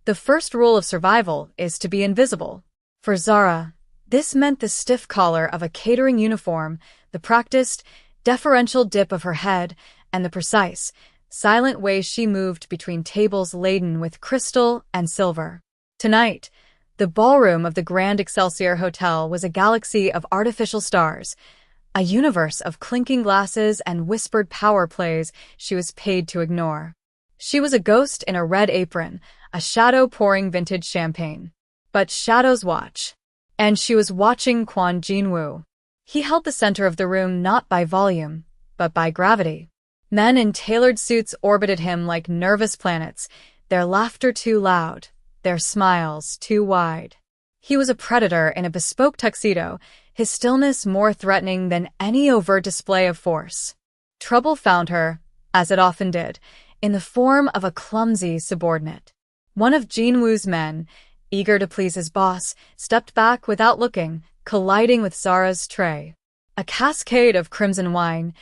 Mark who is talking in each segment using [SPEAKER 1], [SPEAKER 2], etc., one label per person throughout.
[SPEAKER 1] The first rule of survival is to be invisible. For Zara, this meant the stiff collar of a catering uniform, the practiced, deferential dip of her head, and the precise, silent way she moved between tables laden with crystal and silver. Tonight, the ballroom of the Grand Excelsior Hotel was a galaxy of artificial stars, a universe of clinking glasses and whispered power plays she was paid to ignore. She was a ghost in a red apron, a shadow pouring vintage champagne. But shadows watch. And she was watching Kwon Jinwoo. He held the center of the room not by volume, but by gravity. Men in tailored suits orbited him like nervous planets, their laughter too loud, their smiles too wide. He was a predator in a bespoke tuxedo, his stillness more threatening than any overt display of force. Trouble found her, as it often did, in the form of a clumsy subordinate. One of Jinwoo's men, eager to please his boss, stepped back without looking, colliding with Zara's tray. A cascade of crimson wine,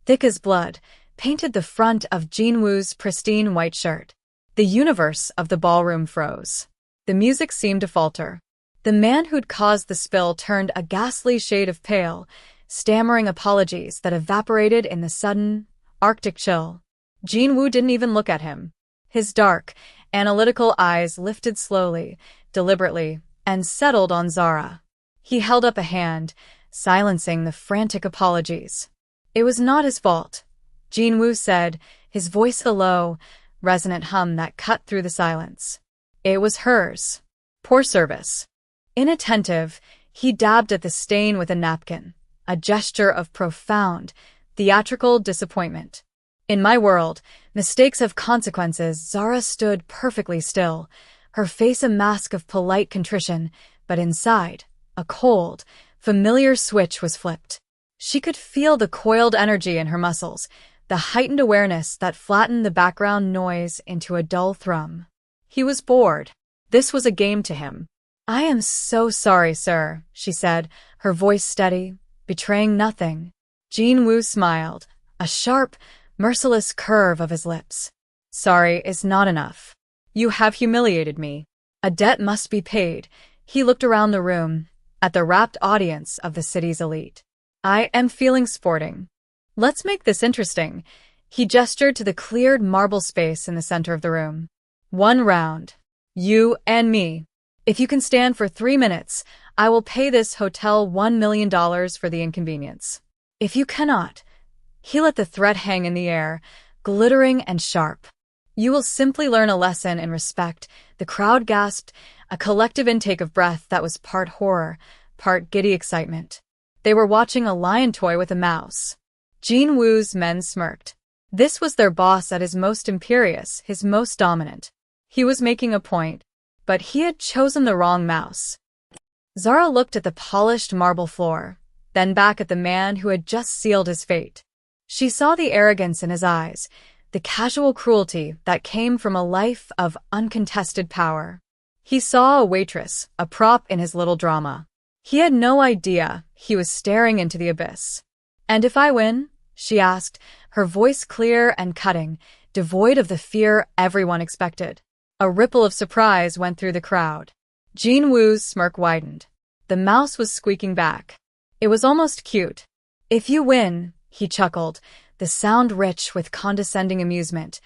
[SPEAKER 1] thick as blood, painted the front of Jinwoo's pristine white shirt. The universe of the ballroom froze. The music seemed to falter. The man who'd caused the spill turned a ghastly shade of pale, stammering apologies that evaporated in the sudden, arctic chill. Jinwoo didn't even look at him. His dark, analytical eyes lifted slowly, deliberately, and settled on Zara. He held up a hand, silencing the frantic apologies. It was not his fault, Jinwoo said, his voice a low, resonant hum that cut through the silence. It was hers. Poor service. Inattentive, he dabbed at the stain with a napkin, a gesture of profound, theatrical disappointment. In my world, mistakes have consequences. Zara stood perfectly still, her face a mask of polite contrition, but inside, a cold, familiar switch was flipped. She could feel the coiled energy in her muscles, the heightened awareness that flattened the background noise into a dull thrum. He was bored. This was a game to him. I am so sorry, sir, she said, her voice steady, betraying nothing. Jinwoo smiled, a sharp, merciless curve of his lips. Sorry is not enough. You have humiliated me. A debt must be paid. He looked around the room, at the rapt audience of the city's elite. I am feeling sporting. Let's make this interesting. He gestured to the cleared marble space in the center of the room. 1 round. You and me. If you can stand for 3 minutes, I will pay this hotel $1 million for the inconvenience. If you cannot, he let the threat hang in the air, glittering and sharp. You will simply learn a lesson in respect. The crowd gasped, a collective intake of breath that was part horror, part giddy excitement. They were watching a lion toy with a mouse. Jinwoo's men smirked. This was their boss at his most imperious, his most dominant. He was making a point, but he had chosen the wrong mouse. Zara looked at the polished marble floor, then back at the man who had just sealed his fate. She saw the arrogance in his eyes, the casual cruelty that came from a life of uncontested power. He saw a waitress, a prop in his little drama. He had no idea he was staring into the abyss. And if I win? She asked, her voice clear and cutting, devoid of the fear everyone expected. A ripple of surprise went through the crowd. Jinwoo's smirk widened. The mouse was squeaking back. It was almost cute. If you win, he chuckled, the sound rich with condescending amusement.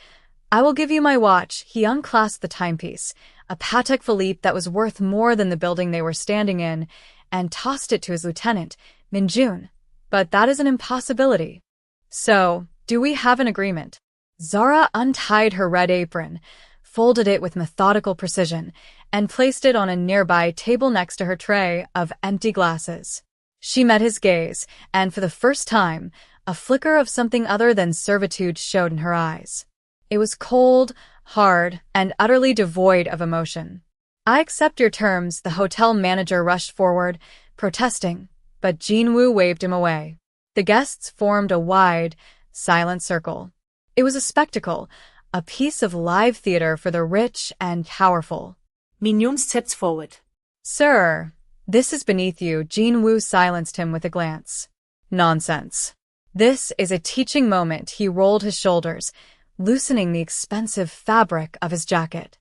[SPEAKER 1] I will give you my watch. He unclasped the timepiece, a Patek Philippe that was worth more than the building they were standing in, and tossed it to his lieutenant, Minjun. But that is an impossibility. So, do we have an agreement? Zara untied her red apron, folded it with methodical precision, and placed it on a nearby table next to her tray of empty glasses. She met his gaze, and for the first time, a flicker of something other than servitude showed in her eyes. It was cold, hard, and utterly devoid of emotion. I accept your terms, the hotel manager rushed forward, protesting, but Jinwoo waved him away. The guests formed a wide, silent circle. It was a spectacle, a piece of live theater for the rich and powerful.
[SPEAKER 2] Minjun stepped forward.
[SPEAKER 1] Sir, this is beneath you. Jinwoo silenced him with a glance. Nonsense. This is a teaching moment. He rolled his shoulders, loosening the expensive fabric of his jacket.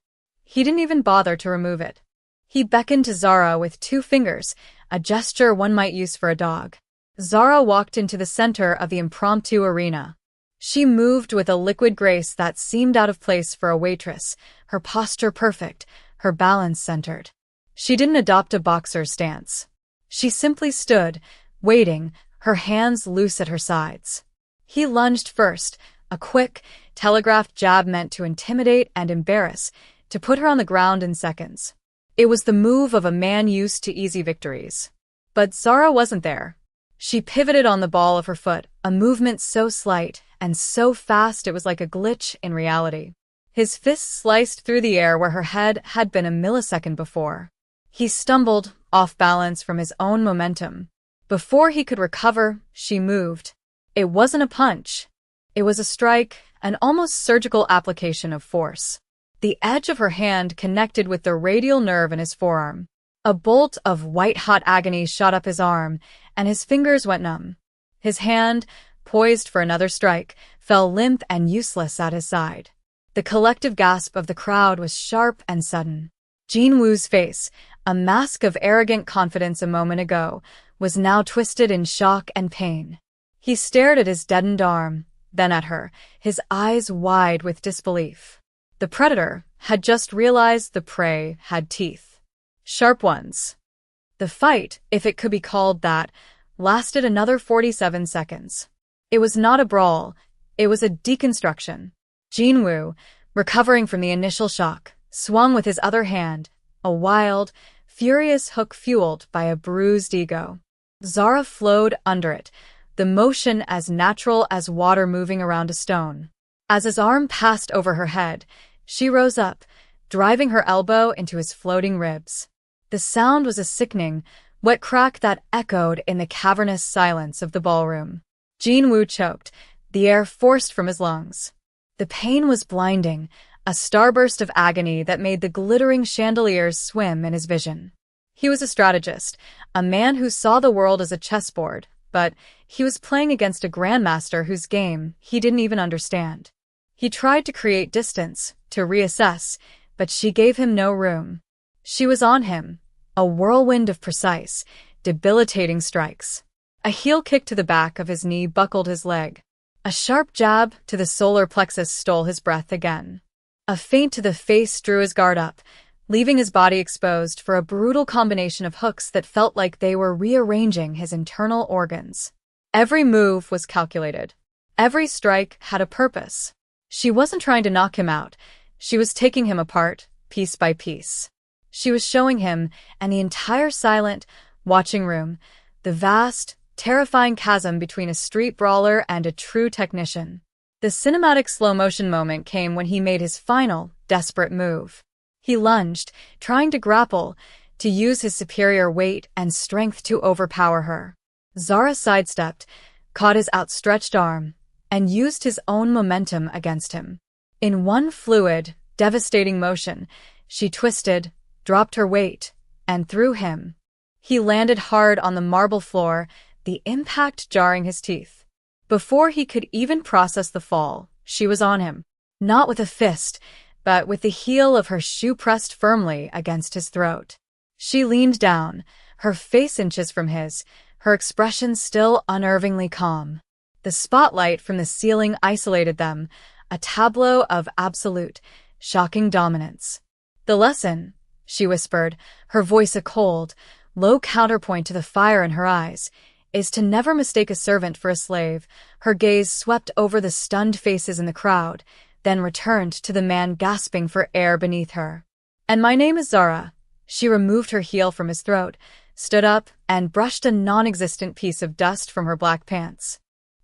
[SPEAKER 1] He didn't even bother to remove it. He beckoned to Zara with 2 fingers, a gesture one might use for a dog. Zara walked into the center of the impromptu arena. She moved with a liquid grace that seemed out of place for a waitress, her posture perfect, her balance centered. She didn't adopt a boxer's stance. She simply stood, waiting, her hands loose at her sides. He lunged first, a quick, telegraphed jab meant to intimidate and embarrass, to put her on the ground in seconds. It was the move of a man used to easy victories. But Zara wasn't there. She pivoted on the ball of her foot, a movement so slight and so fast it was like a glitch in reality. His fist sliced through the air where her head had been a millisecond before. He stumbled, off balance from his own momentum. Before he could recover, she moved. It wasn't a punch. It was a strike, an almost surgical application of force. The edge of her hand connected with the radial nerve in his forearm. A bolt of white-hot agony shot up his arm, and his fingers went numb. His hand, poised for another strike, fell limp and useless at his side. The collective gasp of the crowd was sharp and sudden. Jin Woo's face, a mask of arrogant confidence a moment ago, was now twisted in shock and pain. He stared at his deadened arm, then at her, his eyes wide with disbelief. The predator had just realized the prey had teeth. Sharp ones. The fight, if it could be called that, lasted another 47 seconds. It was not a brawl, it was a deconstruction. Jin Woo, recovering from the initial shock, swung with his other hand, a wild, furious hook fueled by a bruised ego. Zara flowed under it, the motion as natural as water moving around a stone. As his arm passed over her head, she rose up, driving her elbow into his floating ribs. The sound was a sickening, wet crack that echoed in the cavernous silence of the ballroom. Jin Woo choked, the air forced from his lungs. The pain was blinding, a starburst of agony that made the glittering chandeliers swim in his vision. He was a strategist, a man who saw the world as a chessboard, but he was playing against a grandmaster whose game he didn't even understand. He tried to create distance, to reassess, but she gave him no room. She was on him, a whirlwind of precise, debilitating strikes. A heel kick to the back of his knee buckled his leg. A sharp jab to the solar plexus stole his breath again. A feint to the face drew his guard up, leaving his body exposed for a brutal combination of hooks that felt like they were rearranging his internal organs. Every move was calculated. Every strike had a purpose. She wasn't trying to knock him out. She was taking him apart, piece by piece. She was showing him, and the entire silent, watching room, the vast, terrifying chasm between a street brawler and a true technician. The cinematic slow-motion moment came when he made his final, desperate move. He lunged, trying to grapple, to use his superior weight and strength to overpower her. Zara sidestepped, caught his outstretched arm, and used his own momentum against him. In one fluid, devastating motion, she twisted, dropped her weight, and threw him. He landed hard on the marble floor, the impact jarring his teeth. Before he could even process the fall, she was on him. Not with a fist, but with the heel of her shoe pressed firmly against his throat. She leaned down, her face inches from his, her expression still unnervingly calm. The spotlight from the ceiling isolated them, a tableau of absolute, shocking dominance. "The lesson," she whispered, her voice a cold, low counterpoint to the fire in her eyes, "is to never mistake a servant for a slave." Her gaze swept over the stunned faces in the crowd, then returned to the man gasping for air beneath her. "And my name is Zara." She removed her heel from his throat, stood up, and brushed a non-existent piece of dust from her black pants.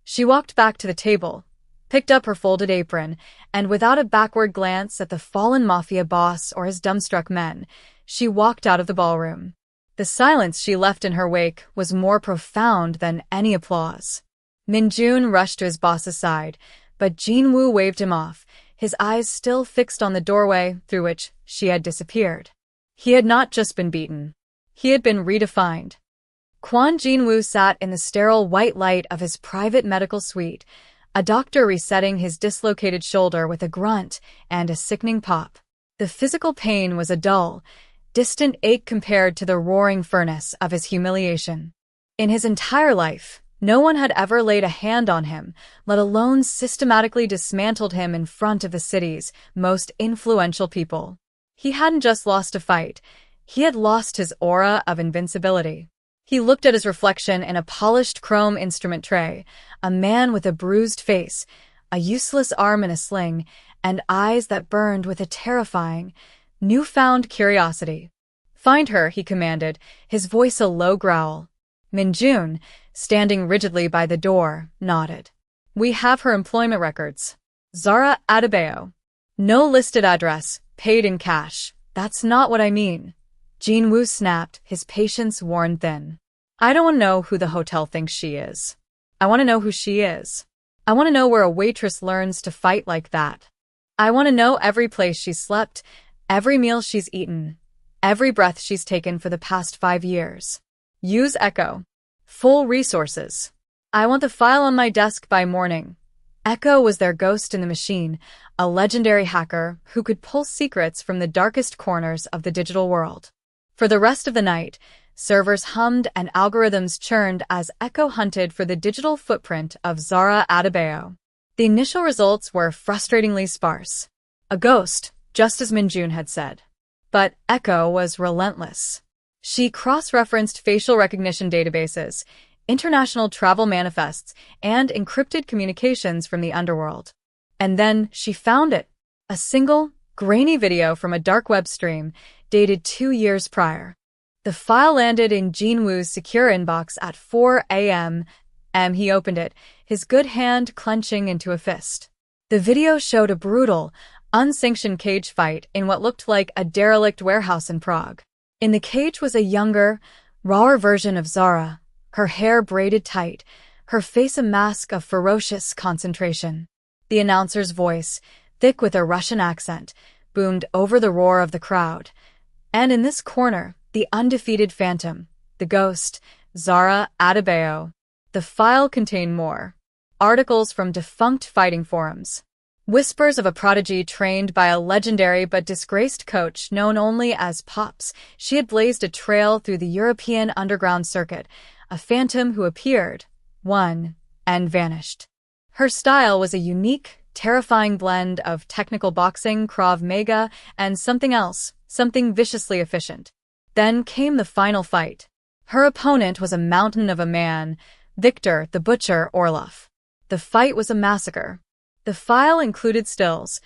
[SPEAKER 1] She walked back to the table, picked up her folded apron, and without a backward glance at the fallen Mafia boss or his dumbstruck men, she walked out of the ballroom. The silence she left in her wake was more profound than any applause. Min-jun rushed to his boss's side, but Jin Woo waved him off, his eyes still fixed on the doorway through which she had disappeared. He had not just been beaten. He had been redefined. Kwon Jin-woo sat in the sterile white light of his private medical suite, a doctor resetting his dislocated shoulder with a grunt and a sickening pop. The physical pain was a dull, distant ache compared to the roaring furnace of his humiliation. In his entire life, no one had ever laid a hand on him, let alone systematically dismantled him in front of the city's most influential people. He hadn't just lost a fight, he had lost his aura of invincibility. He looked at his reflection in a polished chrome instrument tray, a man with a bruised face, a useless arm in a sling, and eyes that burned with a terrifying, newfound curiosity. "Find her," he commanded, his voice a low growl. Minjun, standing rigidly by the door, nodded. "We have her employment records. Zara Adebayo. No listed address, paid in cash. That's not what I mean." Jinwoo snapped, his patience worn thin. "I don't want to know who the hotel thinks she is. I want to know who she is. I want to know where a waitress learns to fight like that. I want to know every place she's slept, every meal she's eaten, every breath she's taken for the past 5 years. Use Echo. Full resources. I want the file on my desk by morning." Echo was their ghost in the machine, a legendary hacker who could pull secrets from the darkest corners of the digital world. For the rest of the night, servers hummed and algorithms churned as Echo hunted for the digital footprint of Zara Adebayo. The initial results were frustratingly sparse. A ghost, just as Minjun had said. But Echo was relentless. She cross-referenced facial recognition databases, international travel manifests, and encrypted communications from the underworld. And then she found it. A single, grainy video from a dark web stream dated 2 years prior. The file landed in Jinwoo's secure inbox at 4 a.m. He opened it, his good hand clenching into a fist. The video showed a brutal, unsanctioned cage fight in what looked like a derelict warehouse in Prague. In the cage was a younger, rawer version of Zara, her hair braided tight, her face a mask of ferocious concentration. The announcer's voice, thick with a Russian accent, boomed over the roar of the crowd. And in this corner, the undefeated phantom, the ghost, Zara Adebayo. The file contained more. Articles from defunct fighting forums. Whispers of a prodigy trained by a legendary but disgraced coach known only as Pops. She had blazed a trail through the European underground circuit, a phantom who appeared, won, and vanished. Her style was a unique, terrifying blend of technical boxing, Krav Maga, and something else, something viciously efficient. Then came the final fight. Her opponent was a mountain of a man, Victor the Butcher Orlov. The fight was a massacre. The file included stills,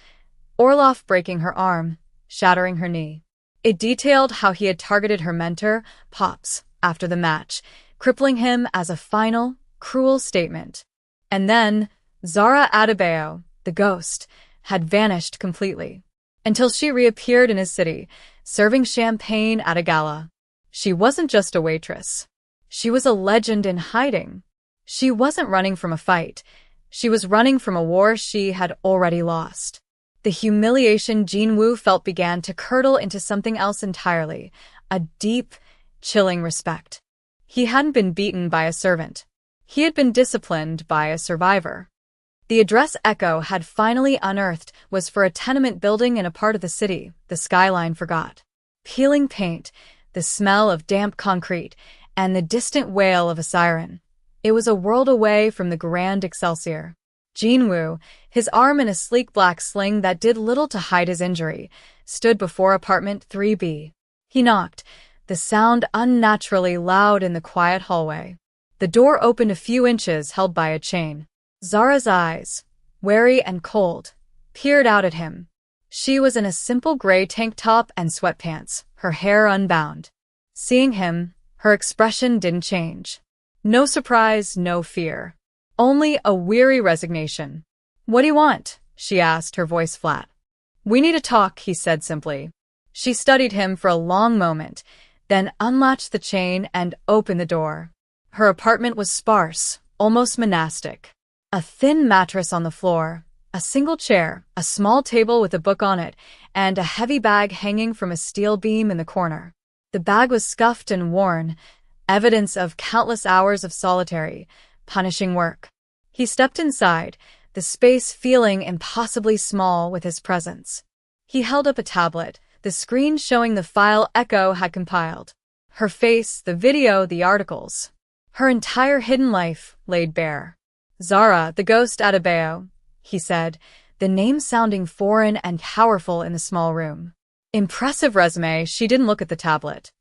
[SPEAKER 1] Orlov breaking her arm, shattering her knee. It detailed how he had targeted her mentor, Pops, after the match, crippling him as a final, cruel statement. And then, Zara Adebayo, the ghost, had vanished completely, until she reappeared in his city, serving champagne at a gala. She wasn't just a waitress. She was a legend in hiding. She wasn't running from a fight. She was running from a war she had already lost. The humiliation Jinwoo felt began to curdle into something else entirely, a deep, chilling respect. He hadn't been beaten by a servant. He had been disciplined by a survivor. The address Echo had finally unearthed was for a tenement building in a part of the city the skyline forgot. Peeling paint, the smell of damp concrete, and the distant wail of a siren. It was a world away from the grand Excelsior. Jinwoo, his arm in a sleek black sling that did little to hide his injury, stood before apartment 3B. He knocked, the sound unnaturally loud in the quiet hallway. The door opened a few inches, held by a chain. Zara's eyes, wary and cold, peered out at him. She was in a simple gray tank top and sweatpants, her hair unbound. Seeing him, her expression didn't change. No surprise, no fear. Only a weary resignation. "What do you want?" she asked, her voice flat. "We need to talk," he said simply. She studied him for a long moment, then unlatched the chain and opened the door. Her apartment was sparse, almost monastic. A thin mattress on the floor, a single chair, a small table with a book on it, and a heavy bag hanging from a steel beam in the corner. The bag was scuffed and worn, evidence of countless hours of solitary, punishing work. He stepped inside, the space feeling impossibly small with his presence. He held up a tablet, the screen showing the file Echo had compiled. Her face, the video, the articles. Her entire hidden life laid bare. Zara, the ghost Adebayo, he said, the name sounding foreign and powerful in the small room. Impressive resume. She didn't look at the tablet.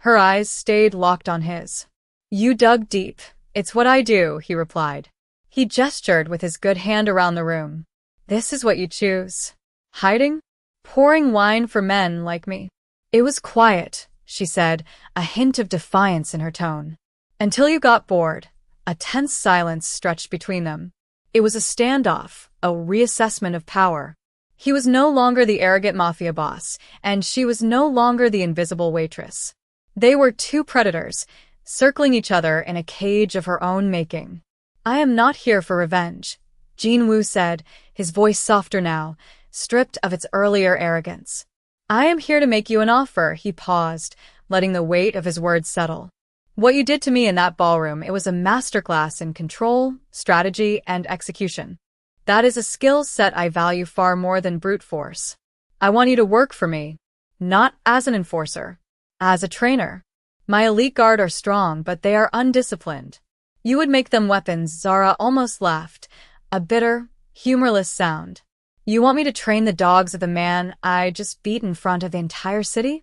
[SPEAKER 1] Her eyes stayed locked on his. You dug deep. It's what I do, he replied. He gestured with his good hand around the room. This is what you choose. Hiding? Pouring wine for men like me. It was quiet, she said, a hint of defiance in her tone. Until you got bored. A tense silence stretched between them. It was a standoff, a reassessment of power. He was no longer the arrogant mafia boss, and she was no longer the invisible waitress. They were two predators, circling each other in a cage of her own making. I am not here for revenge, Jin Woo said, his voice softer now, stripped of its earlier arrogance. I am here to make you an offer, he paused, letting the weight of his words settle. What you did to me in that ballroom, it was a masterclass in control, strategy, and execution. That is a skill set I value far more than brute force. I want you to work for me, not as an enforcer, as a trainer. My elite guard are strong, but they are undisciplined. You would make them weapons, Zara almost laughed, a bitter, humorless sound. You want me to train the dogs of the man I just beat in front of the entire city?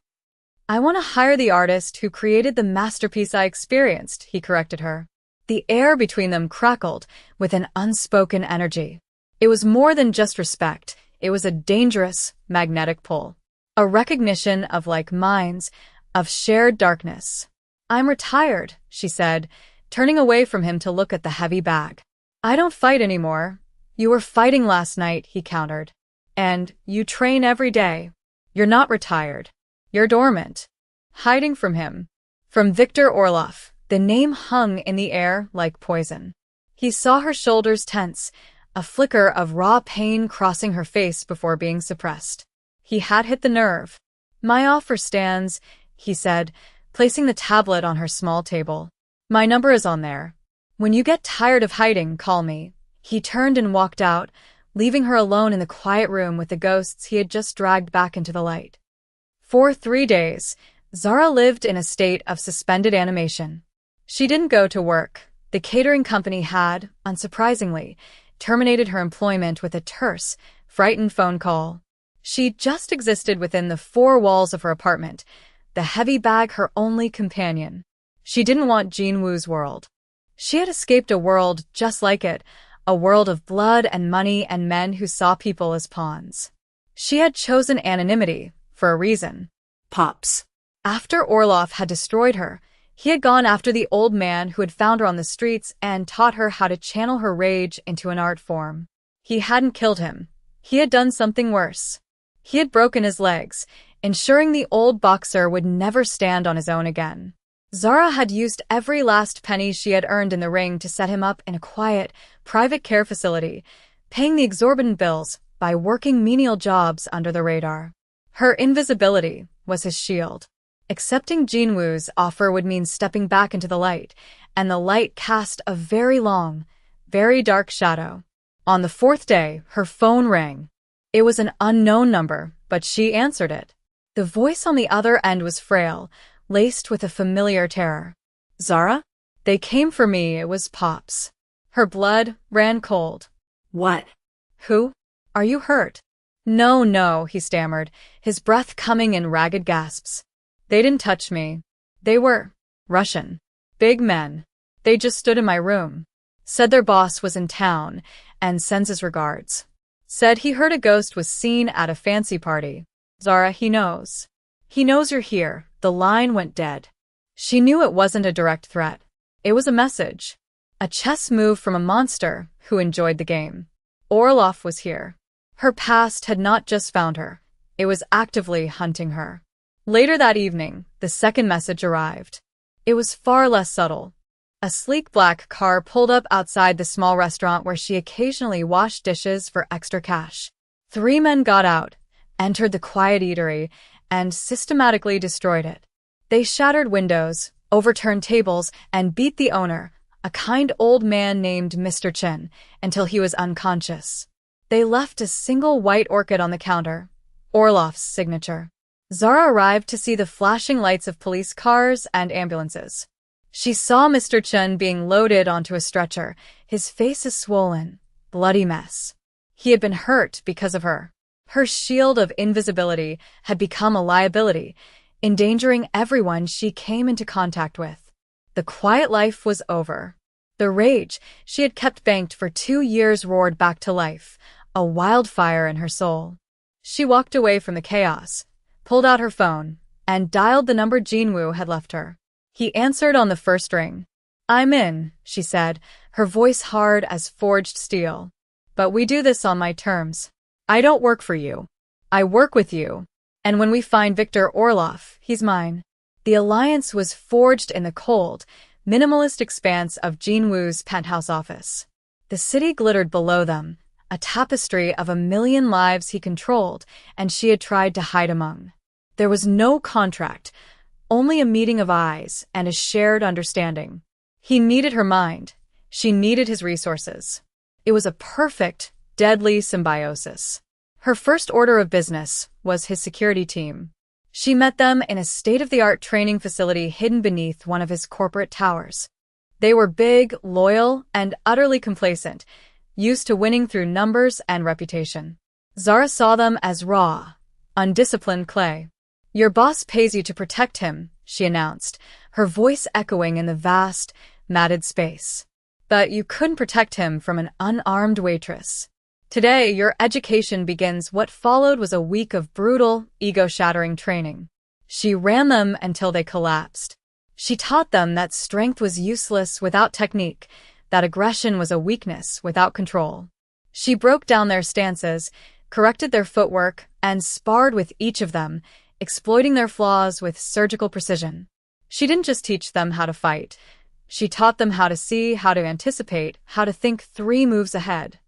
[SPEAKER 1] I want to hire the artist who created the masterpiece I experienced, he corrected her. The air between them crackled with an unspoken energy. It was more than just respect, it was a dangerous, magnetic pull. A recognition of like minds, of shared darkness. I'm retired, she said, turning away from him to look at the heavy bag. I don't fight anymore. You were fighting last night, he countered. And you train every day. You're not retired. You're dormant. Hiding from him. From Victor Orloff, the name hung in the air like poison. He saw her shoulders tense, a flicker of raw pain crossing her face before being suppressed. He had hit the nerve. My offer stands, he said, placing the tablet on her small table. My number is on there. When you get tired of hiding, call me. He turned and walked out, leaving her alone in the quiet room with the ghosts he had just dragged back into the light. For 3 days, Zara lived in a state of suspended animation. She didn't go to work. The catering company had, unsurprisingly, terminated her employment with a terse, frightened phone call. She just existed within the 4 walls of her apartment, the heavy bag her only companion. She didn't want Jin Woo's world. She had escaped a world just like it, a world of blood and money and men who saw people as pawns. She had chosen anonymity, for a reason.
[SPEAKER 2] Pops.
[SPEAKER 1] After Orloff had destroyed her, he had gone after the old man who had found her on the streets and taught her how to channel her rage into an art form. He hadn't killed him. He had done something worse. He had broken his legs, ensuring the old boxer would never stand on his own again. Zara had used every last penny she had earned in the ring to set him up in a quiet, private care facility, paying the exorbitant bills by working menial jobs under the radar. Her invisibility was his shield. Accepting Jin Woo's offer would mean stepping back into the light, and the light cast a very long, very dark shadow. On the 4th day, her phone rang. It was an unknown number, but she answered it. The voice on the other end was frail, laced with a familiar terror. Zara? They came for me, it was Pops. Her blood ran cold.
[SPEAKER 2] What?
[SPEAKER 1] Who? Are you hurt? No, he stammered, his breath coming in ragged gasps. They didn't touch me. They were Russian. Big men. They just stood in my room. Said their boss was in town and sends his regards. Said he heard a ghost was seen at a fancy party. Zara, he knows. He knows you're here. The line went dead. She knew it wasn't a direct threat. It was a message. A chess move from a monster who enjoyed the game. Orloff was here. Her past had not just found her. It was actively hunting her. Later that evening, the second message arrived. It was far less subtle. A sleek black car pulled up outside the small restaurant where she occasionally washed dishes for extra cash. 3 men got out, entered the quiet eatery, and systematically destroyed it. They shattered windows, overturned tables, and beat the owner, a kind old man named Mr. Chin, until he was unconscious. They left a single white orchid on the counter, Orloff's signature. Zara arrived to see the flashing lights of police cars and ambulances. She saw Mr. Chun being loaded onto a stretcher, his face a swollen, bloody mess. He had been hurt because of her. Her shield of invisibility had become a liability, endangering everyone she came into contact with. The quiet life was over. The rage she had kept banked for 2 years roared back to life, a wildfire in her soul. She walked away from the chaos, pulled out her phone, and dialed the number Jinwoo had left her. He answered on the first ring. "I'm in," she said, her voice hard as forged steel. "But we do this on my terms. I don't work for you. I work with you. And when we find Victor Orloff, he's mine." The alliance was forged in the cold, minimalist expanse of Jinwoo's penthouse office. The city glittered below them, a tapestry of 1,000,000 lives he controlled and she had tried to hide among. There was no contract, only a meeting of eyes and a shared understanding. He needed her mind. She needed his resources. It was a perfect, deadly symbiosis. Her first order of business was his security team. She met them in a state-of-the-art training facility hidden beneath one of his corporate towers. They were big, loyal, and utterly complacent, used to winning through numbers and reputation. Zara saw them as raw, undisciplined clay. "Your boss pays you to protect him," she announced, her voice echoing in the vast, matted space. "But you couldn't protect him from an unarmed waitress. Today, your education begins." What followed was a week of brutal, ego-shattering training. She ran them until they collapsed. She taught them that strength was useless without technique, that aggression was a weakness without control. She broke down their stances, corrected their footwork, and sparred with each of them, exploiting their flaws with surgical precision. She didn't just teach them how to fight. She taught them how to see, how to anticipate, how to think 3 moves ahead.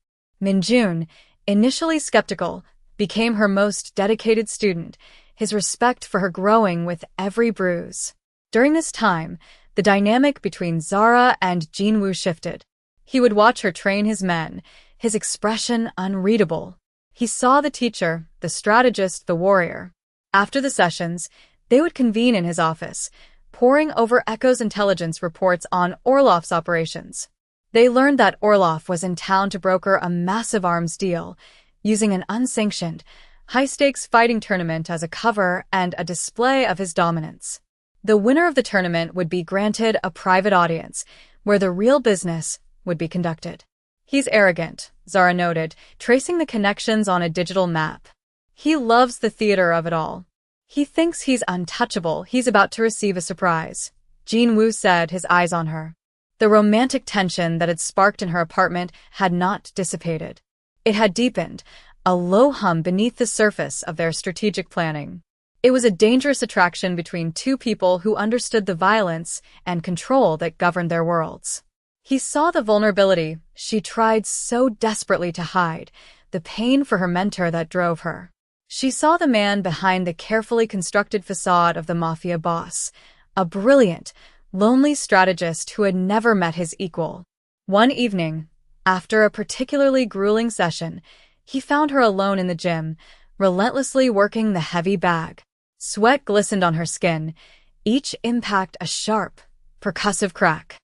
[SPEAKER 1] Minjun, initially skeptical, became her most dedicated student, his respect for her growing with every bruise. During this time, the dynamic between Zara and Jinwoo shifted. He would watch her train his men, his expression unreadable. He saw the teacher, the strategist, the warrior. After the sessions, they would convene in his office, poring over Echo's intelligence reports on Orloff's operations. They learned that Orloff was in town to broker a massive arms deal, using an unsanctioned, high-stakes fighting tournament as a cover and a display of his dominance. The winner of the tournament would be granted a private audience, where the real business would be conducted. "He's arrogant," Zara noted, tracing the connections on a digital map. "He loves the theater of it all. He thinks he's untouchable. He's about to receive a surprise." Jinwoo said, his eyes on her. The romantic tension that had sparked in her apartment had not dissipated. It had deepened, a low hum beneath the surface of their strategic planning. It was a dangerous attraction between 2 people who understood the violence and control that governed their worlds. He saw the vulnerability she tried so desperately to hide, the pain for her mentor that drove her. She saw the man behind the carefully constructed facade of the Mafia boss, a brilliant, lonely strategist who had never met his equal. One evening, after a particularly grueling session, he found her alone in the gym, relentlessly working the heavy bag. Sweat glistened on her skin, each impact a sharp, percussive crack.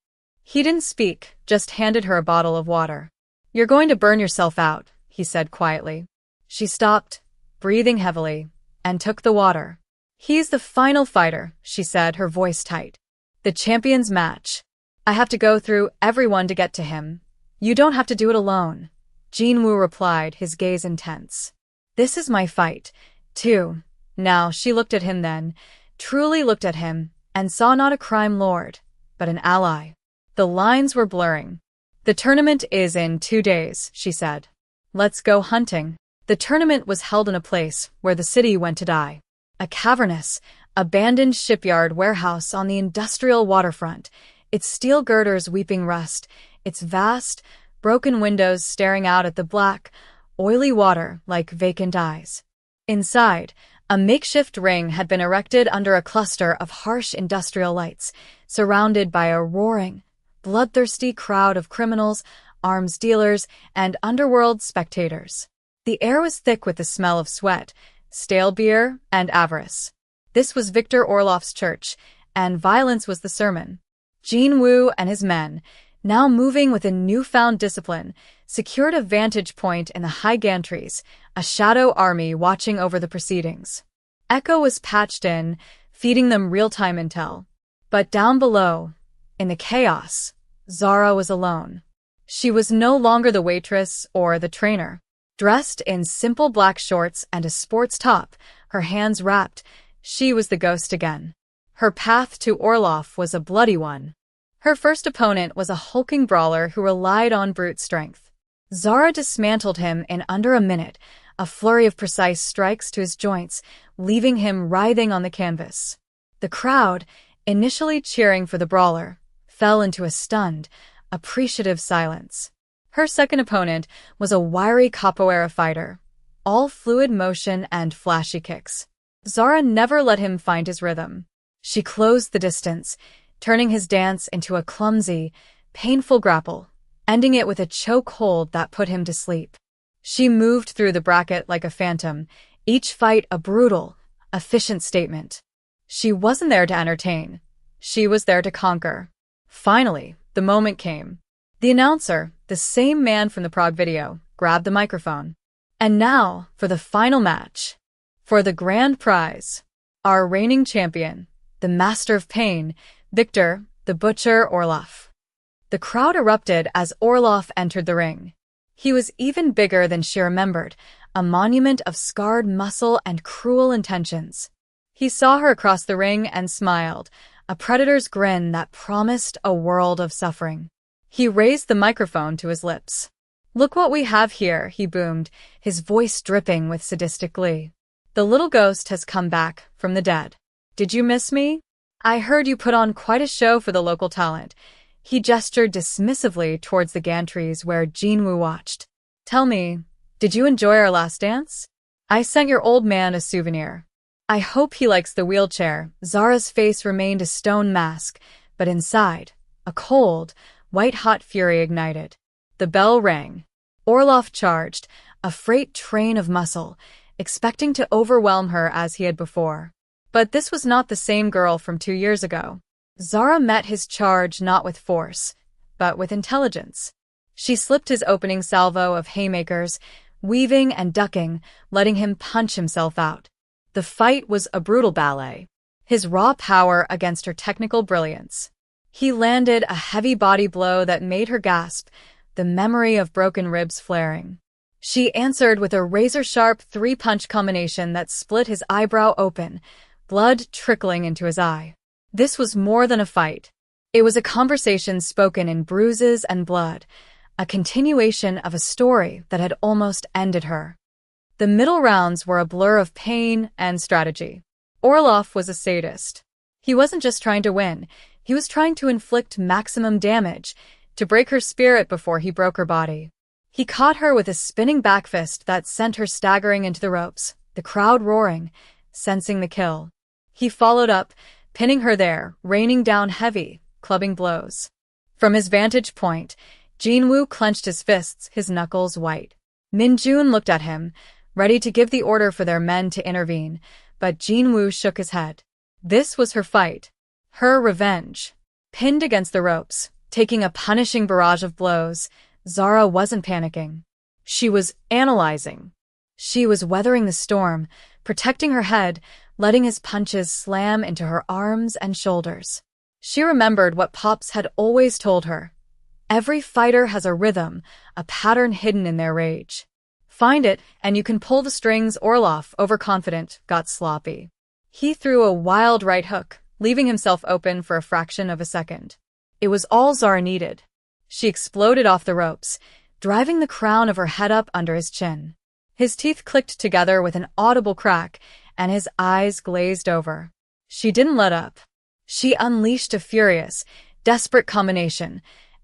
[SPEAKER 1] He didn't speak, just handed her a bottle of water. "You're going to burn yourself out," he said quietly. She stopped, breathing heavily, and took the water. "He's the final fighter," she said, her voice tight. "The champion's match. I have to go through everyone to get to him. You don't have to do it alone." Jinwoo replied, his gaze intense. "This is my fight, too." Now she looked at him then, truly looked at him, and saw not a crime lord, but an ally. The lines were blurring. "The tournament is in 2 days," she said. "Let's go hunting." The tournament was held in a place where the city went to die. A cavernous, abandoned shipyard warehouse on the industrial waterfront, its steel girders weeping rust, its vast, broken windows staring out at the black, oily water like vacant eyes. Inside, a makeshift ring had been erected under a cluster of harsh industrial lights, surrounded by a roaring, bloodthirsty crowd of criminals, arms dealers, and underworld spectators. The air was thick with the smell of sweat, stale beer, and avarice. This was Viktor Orlov's church, and violence was the sermon. Jinwoo and his men, now moving with a newfound discipline, secured a vantage point in the high gantries, a shadow army watching over the proceedings. Echo was patched in, feeding them real-time intel. But down below, in the chaos, Zara was alone. She was no longer the waitress or the trainer. Dressed in simple black shorts and a sports top, her hands wrapped, she was the ghost again. Her path to Orlov was a bloody one. Her first opponent was a hulking brawler who relied on brute strength. Zara dismantled him in under a minute, a flurry of precise strikes to his joints, leaving him writhing on the canvas. The crowd, initially cheering for the brawler, fell into a stunned, appreciative silence. Her second opponent was a wiry capoeira fighter, all fluid motion and flashy kicks. Zara never let him find his rhythm. She closed the distance, turning his dance into a clumsy, painful grapple, ending it with a choke hold that put him to sleep. She moved through the bracket like a phantom, each fight a brutal, efficient statement. She wasn't there to entertain. She was there to conquer. Finally, the moment came. The announcer, the same man from the Prague video, grabbed the microphone. And now, for the final match. For the grand prize. Our reigning champion, the master of pain, Viktor, the Butcher Orlov. The crowd erupted as Orlov entered the ring. He was even bigger than she remembered, a monument of scarred muscle and cruel intentions. He saw her across the ring and smiled, a predator's grin that promised a world of suffering. He raised the microphone to his lips. "Look what we have here," he boomed, his voice dripping with sadistic glee. "The little ghost has come back from the dead. Did you miss me? I heard you put on quite a show for the local talent." He gestured dismissively towards the gantries where Jinwoo watched. "Tell me, did you enjoy our last dance? I sent your old man a souvenir. I hope he likes the wheelchair." Zara's face remained a stone mask, but inside, a cold, white-hot fury ignited. The bell rang. Orlov charged, a freight train of muscle, expecting to overwhelm her as he had before. But this was not the same girl from 2 years ago. Zara met his charge not with force, but with intelligence. She slipped his opening salvo of haymakers, weaving and ducking, letting him punch himself out. The fight was a brutal ballet, his raw power against her technical brilliance. He landed a heavy body blow that made her gasp, the memory of broken ribs flaring. She answered with a razor-sharp 3-punch combination that split his eyebrow open, blood trickling into his eye. This was more than a fight. It was a conversation spoken in bruises and blood, a continuation of a story that had almost ended her. The middle rounds were a blur of pain and strategy. Orlov was a sadist. He wasn't just trying to win, he was trying to inflict maximum damage, to break her spirit before he broke her body. He caught her with a spinning back fist that sent her staggering into the ropes, the crowd roaring, sensing the kill. He followed up, pinning her there, raining down heavy, clubbing blows. From his vantage point, Jinwoo clenched his fists, his knuckles white. Minjun looked at him, ready to give the order for their men to intervene, but Jinwoo shook his head. This was her fight. Her revenge. Pinned against the ropes, taking a punishing barrage of blows, Zara wasn't panicking. She was analyzing. She was weathering the storm, protecting her head, letting his punches slam into her arms and shoulders. She remembered what Pops had always told her. Every fighter has a rhythm, a pattern hidden in their rage. Find it, and you can pull the strings. Orlov, overconfident, got sloppy. He threw a wild right hook, leaving himself open for a fraction of a second. It was all Zara needed. She exploded off the ropes, driving the crown of her head up under his chin. His teeth clicked together with an audible crack, and his eyes glazed over. She didn't let up. She unleashed a furious, desperate combination,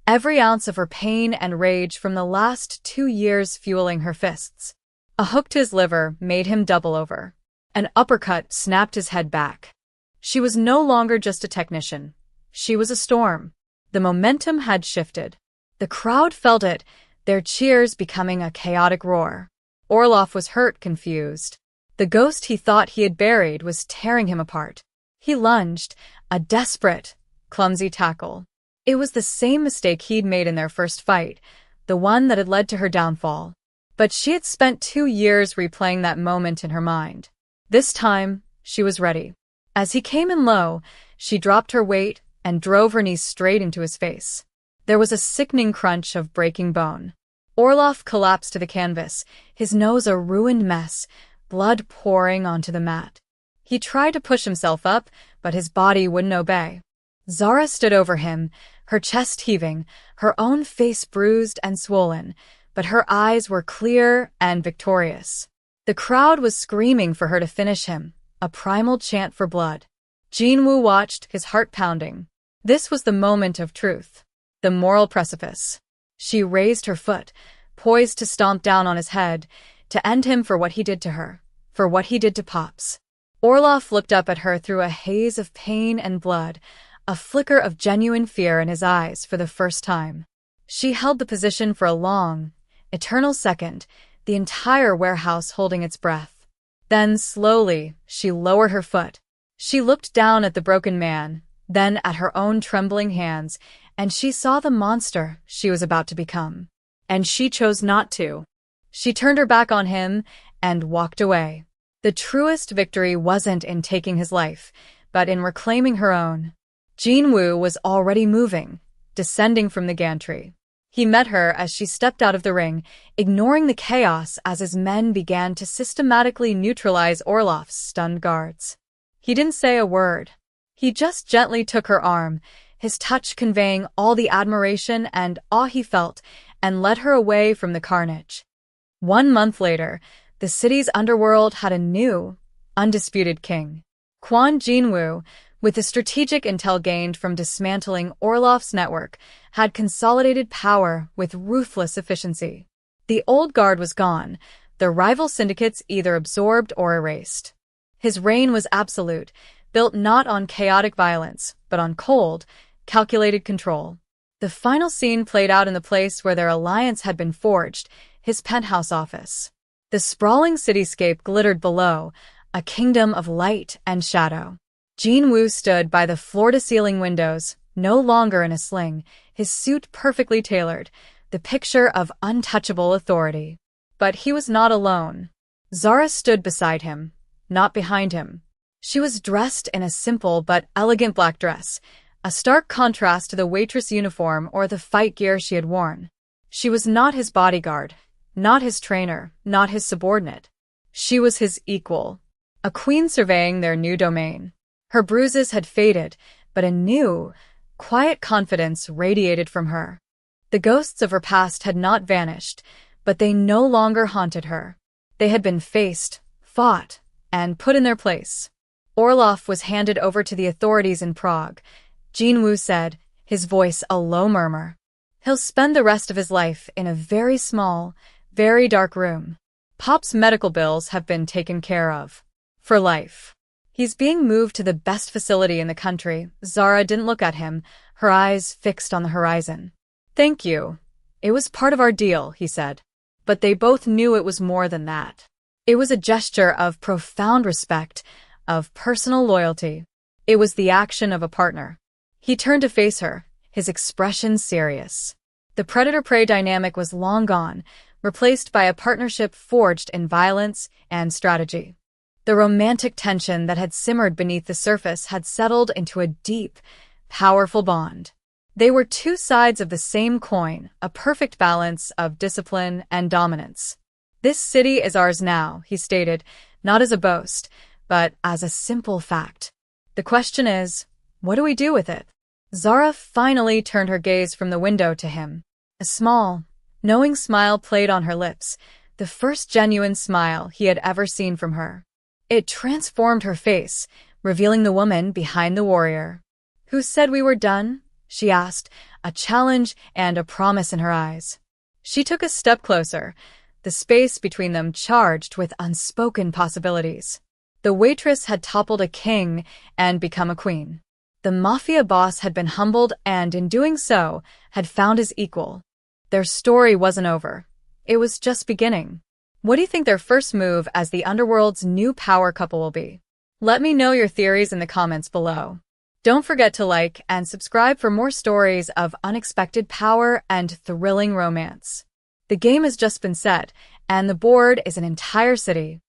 [SPEAKER 1] every ounce of her pain and rage from the last 2 years fueling her fists. A hook to his liver made him double over. An uppercut snapped his head back. She was no longer just a technician. She was a storm. The momentum had shifted. The crowd felt it, their cheers becoming a chaotic roar. Orlov was hurt, confused. The ghost he thought he had buried was tearing him apart. He lunged, a desperate, clumsy tackle. It was the same mistake he'd made in their first fight, the one that had led to her downfall. But she had spent 2 years replaying that moment in her mind. This time, she was ready. As he came in low, she dropped her weight and drove her knees straight into his face. There was a sickening crunch of breaking bone. Orloff collapsed to the canvas, his nose a ruined mess, blood pouring onto the mat. He tried to push himself up, but his body wouldn't obey. Zara stood over him, her chest heaving, her own face bruised and swollen, but her eyes were clear and victorious. The crowd was screaming for her to finish him, a primal chant for blood. Jinwoo watched, his heart pounding. This was the moment of truth, the moral precipice. She raised her foot, poised to stomp down on his head, to end him for what he did to her, for what he did to Pops. Orloff looked up at her through a haze of pain and blood, a flicker of genuine fear in his eyes for the first time. She held the position for a long, eternal second, the entire warehouse holding its breath. Then, slowly, she lowered her foot. She looked down at the broken man, then at her own trembling hands, and she saw the monster she was about to become. And she chose not to. She turned her back on him and walked away. The truest victory wasn't in taking his life, but in reclaiming her own. Jinwoo was already moving, descending from the gantry. He met her as she stepped out of the ring, ignoring the chaos as his men began to systematically neutralize Orloff's stunned guards. He didn't say a word. He just gently took her arm, his touch conveying all the admiration and awe he felt, and led her away from the carnage. 1 month later, the city's underworld had a new, undisputed king. Kwon Jinwoo, with the strategic intel gained from dismantling Orloff's network, had consolidated power with ruthless efficiency. The old guard was gone, the rival syndicates either absorbed or erased. His reign was absolute, built not on chaotic violence, but on cold, calculated control. The final scene played out in the place where their alliance had been forged, his penthouse office. The sprawling cityscape glittered below, a kingdom of light and shadow. Jinwoo stood by the floor-to-ceiling windows, no longer in a sling, his suit perfectly tailored, the picture of untouchable authority. But he was not alone. Zara stood beside him, not behind him. She was dressed in a simple but elegant black dress, a stark contrast to the Waitress uniform or the fight gear she had worn. She was not his bodyguard, not his trainer, not his subordinate. She was his equal, a queen surveying their new domain. Her bruises had faded, but a new, quiet confidence radiated from her. The ghosts of her past had not vanished, but they no longer haunted her. They had been faced, fought, and put in their place. Orloff was handed over to the authorities in Prague. Jinwoo said, his voice a low murmur. He'll spend the rest of his life in a very small, very dark room. Pop's medical bills have been taken care of. For life. He's being moved to the best facility in the country. Zara didn't look at him, her eyes fixed on the horizon. Thank you. It was part of our deal, he said. But they both knew it was more than that. It was a gesture of profound respect, of personal loyalty. It was the action of a partner. He turned to face her, his expression serious. The predator-prey dynamic was long gone, replaced by a partnership forged in violence and strategy. The romantic tension that had simmered beneath the surface had settled into a deep, powerful bond. They were two sides of the same coin, a perfect balance of discipline and dominance. This city is ours now, he stated, not as a boast, but as a simple fact. The question is, what do we do with it? Zara finally turned her gaze from the window to him. A small, knowing smile played on her lips, the first genuine smile he had ever seen from her. It transformed her face, revealing the woman behind the warrior. Who said we were done? She asked, a challenge and a promise in her eyes. She took a step closer, the space between them charged with unspoken possibilities. The Waitress had toppled a king and become a queen. The Mafia boss had been humbled and, in doing so, had found his equal. Their story wasn't over. It was just beginning. What do you think their first move as the underworld's new power couple will be? Let me know your theories in the comments below. Don't forget to like and subscribe for more stories of unexpected power and thrilling romance. The game has just been set, and the board is an entire city.